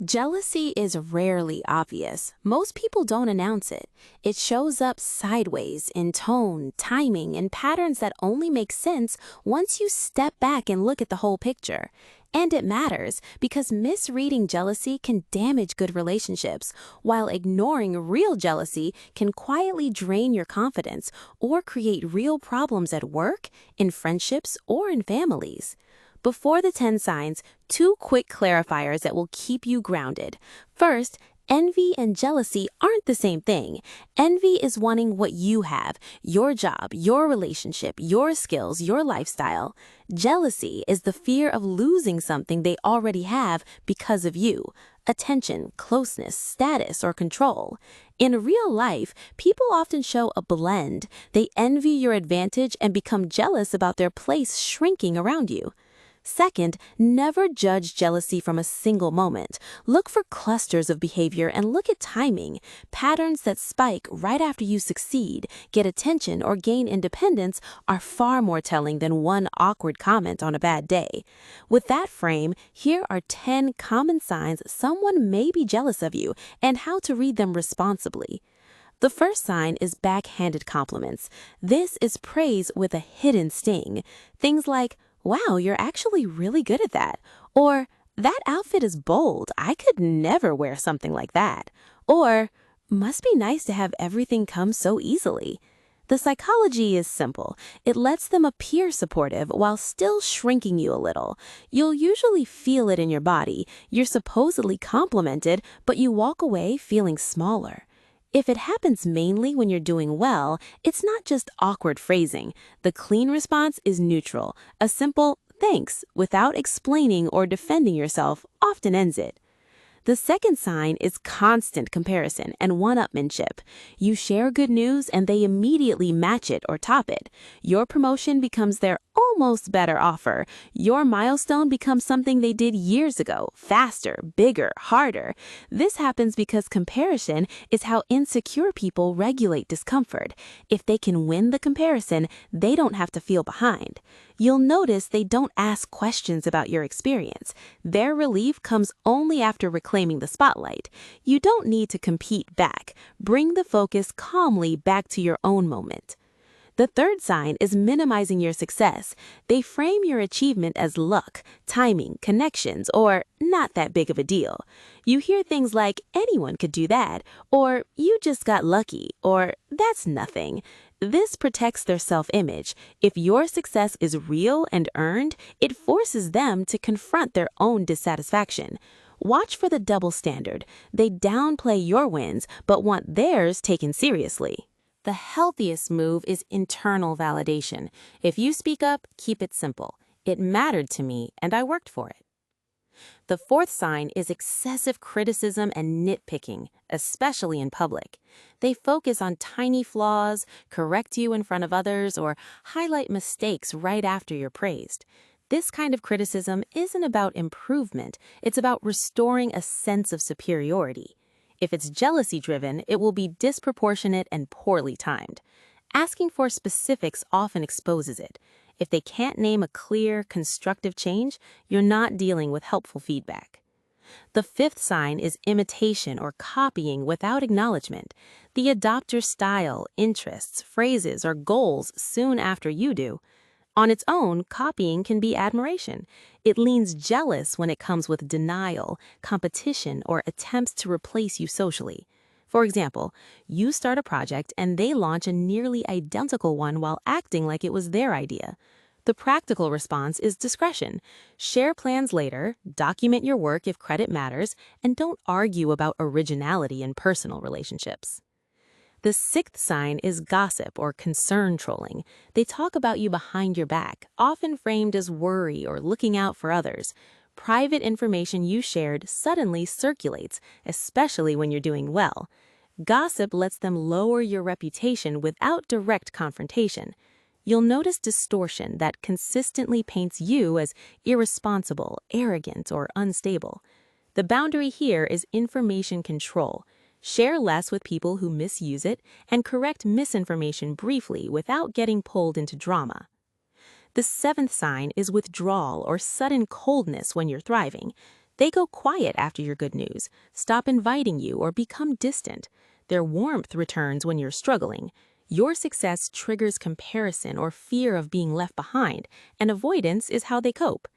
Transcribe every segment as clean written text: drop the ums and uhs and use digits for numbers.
Jealousy is rarely obvious. Most people don't announce it. It shows up sideways in tone, timing, and patterns that only make sense once you step back and look at the whole picture. And it matters because misreading jealousy can damage good relationships, while ignoring real jealousy can quietly drain your confidence or create real problems at work, in friendships, or in families. Before the 10 signs, two quick clarifiers that will keep you grounded. First, envy and jealousy aren't the same thing. Envy is wanting what you have, your job, your relationship, your skills, your lifestyle. Jealousy is the fear of losing something they already have because of you. Attention, closeness, status, or control. In real life, people often show a blend. They envy your advantage and become jealous about their place shrinking around you. Second, never judge jealousy from a single moment. Look for clusters of behavior and look at timing. Patterns that spike right after you succeed, get attention, or gain independence are far more telling than one awkward comment on a bad day. With that frame, here are 10 common signs someone may be jealous of you and how to read them responsibly. The first sign is backhanded compliments. This is praise with a hidden sting. Things like, "Wow, you're actually really good at that." Or, "That outfit is bold. I could never wear something like that." Or, "Must be nice to have everything come so easily." The psychology is simple. It lets them appear supportive while still shrinking you a little. You'll usually feel it in your body. You're supposedly complimented, but you walk away feeling smaller. If it happens mainly when you're doing well, it's not just awkward phrasing. The clean response is neutral. A simple "thanks" without explaining or defending yourself often ends it. The second sign is constant comparison and one-upmanship. You share good news and they immediately match it or top it. Your promotion becomes their almost better offer. Your milestone becomes something they did years ago, faster, bigger, harder. This happens because comparison is how insecure people regulate discomfort. If they can win the comparison, they don't have to feel behind. You'll notice they don't ask questions about your experience. Their relief comes only after reclaiming the spotlight. You don't need to compete back. Bring the focus calmly back to your own moment. The third sign is minimizing your success. They frame your achievement as luck, timing, connections, or not that big of a deal. You hear things like, "Anyone could do that," or "You just got lucky," or "That's nothing." This protects their self-image. If your success is real and earned, it forces them to confront their own dissatisfaction. Watch for the double standard. They downplay your wins, but want theirs taken seriously. The healthiest move is internal validation. If you speak up, keep it simple. "It mattered to me, and I worked for it." The fourth sign is excessive criticism and nitpicking, especially in public. They focus on tiny flaws, correct you in front of others, or highlight mistakes right after you're praised. This kind of criticism isn't about improvement, it's about restoring a sense of superiority. If it's jealousy-driven, it will be disproportionate and poorly timed. Asking for specifics often exposes it. If they can't name a clear, constructive change, you're not dealing with helpful feedback. The fifth sign is imitation or copying without acknowledgement. They adopt your style, interests, phrases, or goals soon after you do. On its own, copying can be admiration. It leans jealous when it comes with denial, competition, or attempts to replace you socially. For example, you start a project and they launch a nearly identical one while acting like it was their idea. The practical response is discretion. Share plans later, document your work if credit matters, and don't argue about originality in personal relationships. The sixth sign is gossip or concern trolling. They talk about you behind your back, often framed as worry or looking out for others. Private information you shared suddenly circulates, especially when you're doing well. Gossip lets them lower your reputation without direct confrontation. You'll notice distortion that consistently paints you as irresponsible, arrogant, or unstable. The boundary here is information control. Share less with people who misuse it, and correct misinformation briefly without getting pulled into drama. The seventh sign is withdrawal or sudden coldness when you're thriving. They go quiet after your good news, stop inviting you, or become distant. Their warmth returns when you're struggling. Your success triggers comparison or fear of being left behind, and avoidance is how they cope.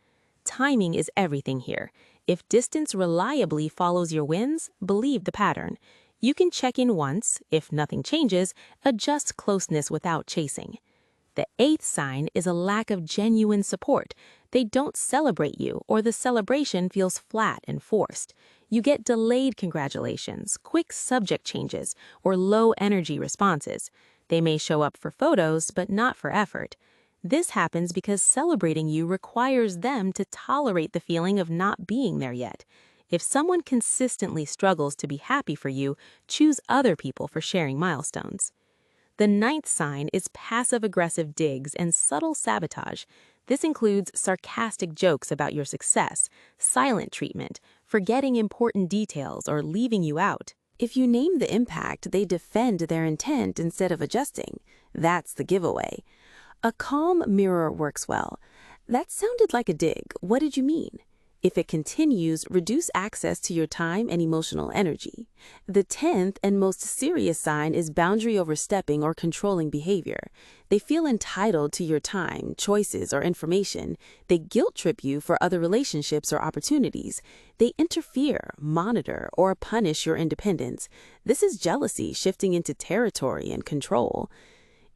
Timing is everything here. If distance reliably follows your wins, believe the pattern. You can check in once. If nothing changes, adjust closeness without chasing. The eighth sign is a lack of genuine support. They don't celebrate you, or the celebration feels flat and forced. You get delayed congratulations, quick subject changes, or low energy responses. They may show up for photos, but not for effort. This happens because celebrating you requires them to tolerate the feeling of not being there yet. If someone consistently struggles to be happy for you, choose other people for sharing milestones. The ninth sign is passive-aggressive digs and subtle sabotage. This includes sarcastic jokes about your success, silent treatment, forgetting important details, or leaving you out. If you name the impact, they defend their intent instead of adjusting. That's the giveaway. A calm mirror works well. That sounded like a dig. What did you mean? If it continues, reduce access to your time and emotional energy. The 10th and most serious sign is boundary overstepping or controlling behavior. They feel entitled to your time, choices, or information. They guilt trip you for other relationships or opportunities. They interfere, monitor, or punish your independence. This is jealousy shifting into territory and control.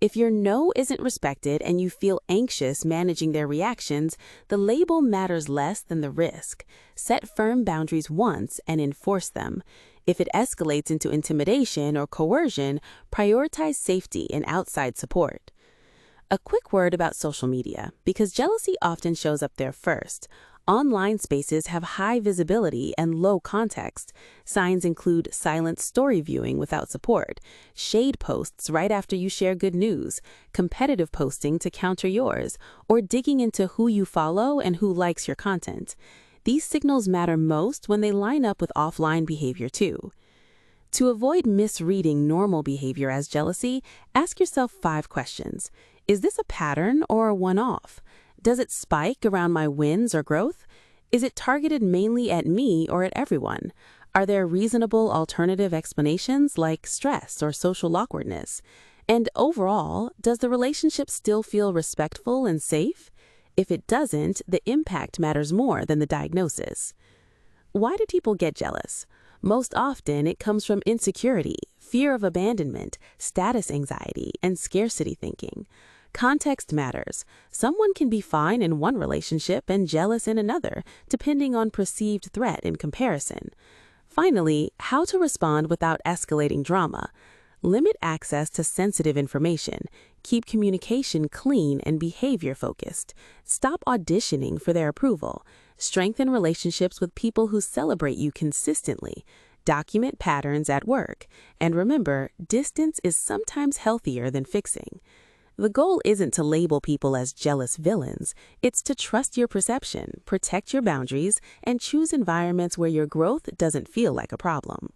If your no isn't respected and you feel anxious managing their reactions, the label matters less than the risk. Set firm boundaries once and enforce them. If it escalates into intimidation or coercion, prioritize safety and outside support. A quick word about social media, because jealousy often shows up there first. Online spaces have high visibility and low context. Signs include silent story viewing without support, shade posts right after you share good news, competitive posting to counter yours, or digging into who you follow and who likes your content. These signals matter most when they line up with offline behavior too. To avoid misreading normal behavior as jealousy, ask yourself 5 questions. Is this a pattern or a one-off? Does it spike around my wins or growth? Is it targeted mainly at me or at everyone? Are there reasonable alternative explanations like stress or social awkwardness? And overall, does the relationship still feel respectful and safe? If it doesn't, the impact matters more than the diagnosis. Why do people get jealous? Most often, it comes from insecurity, fear of abandonment, status anxiety, and scarcity thinking. Context matters. Someone can be fine in one relationship and jealous in another, depending on perceived threat and comparison. Finally, how to respond without escalating drama. Limit access to sensitive information. Keep communication clean and behavior-focused. Stop auditioning for their approval. Strengthen relationships with people who celebrate you consistently. Document patterns at work. And remember, distance is sometimes healthier than fixing. The goal isn't to label people as jealous villains. It's to trust your perception, protect your boundaries, and choose environments where your growth doesn't feel like a problem.